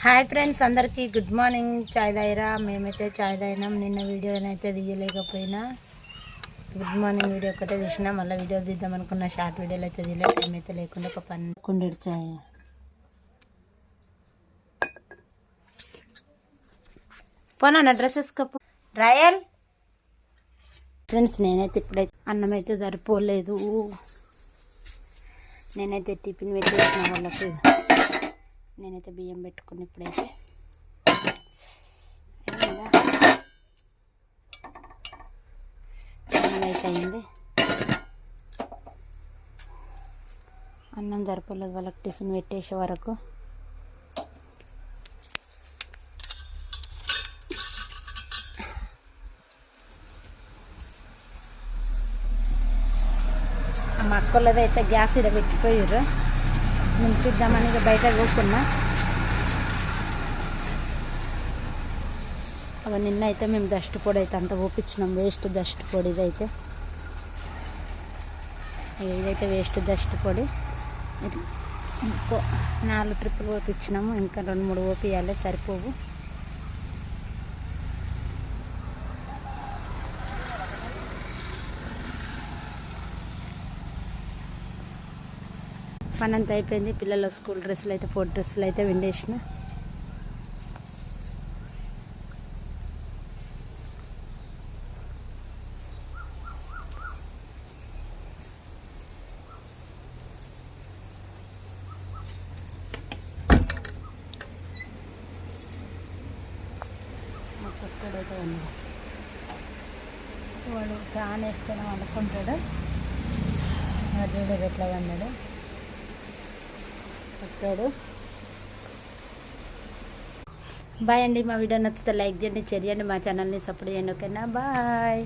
Hi friends, అందరికీ good morning. చాయ్ తాగిరా? మేమైతే చాయ్ తాగినాం. నిన్న వీడియోనైతే తీయలేకపోయినా గుడ్ మార్నింగ్ వీడియో ఒక్కటే తీసినా. మళ్ళీ వీడియో తీద్దాం అనుకున్న షార్ట్ వీడియోలు అయితే తీయలే. టైం అయితే లేకుండా ఒక పని కుండెడు చాయ్. పోనా డ్రెస్ వేసుకోపో రాయల్. ఫ్రెండ్స్, నేనైతే ఇప్పుడైతే అన్నం అయితే సరిపోలేదు. నేనైతే టిఫిన్ పెట్టేసిన వాళ్ళకి. నేనైతే బియ్యం పెట్టుకుని ఇప్పుడైతే అన్నం అయితే అయింది. అన్నం సరిపోలేదు వాళ్ళకి టిఫిన్ పెట్టేసే వరకు. మా అక్కలది అయితే గ్యాస్ ఇక్కడ పెట్టిపోయారు. నింపిద్దామని ఇక బయట కూకున్నా. అవి నిన్న అయితే మేము డస్ట్ పొడి అయితే అంత ఊపించినాం. వేస్ట్ డస్ట్ పొడి ఇదైతే వేస్ట్ డస్ట్ పొడి. ఇంకో 4 ట్రిప్పులు ఓపించినాము. ఇంకా 2-3 ఓపియాలి, సరిపోవు. పని అంతా అయిపోయింది. పిల్లల స్కూల్ డ్రెస్సులు అయితే 4 డ్రెస్సులు అయితే విండేసిన. ఒక్కడైతే ఉన్నాడు. వాడు ఫ్యాన్ వేస్తేనే వండుకుంటాడు. చూడదు ఎట్లా వన్నాడు ఒక్కడు. బాయ్ అండి. మా వీడియో నచ్చితే లైక్ చేయండి, షేర్ చేయండి, మా ఛానల్ని సపోర్ట్ చేయండి. ఓకేనా? బాయ్.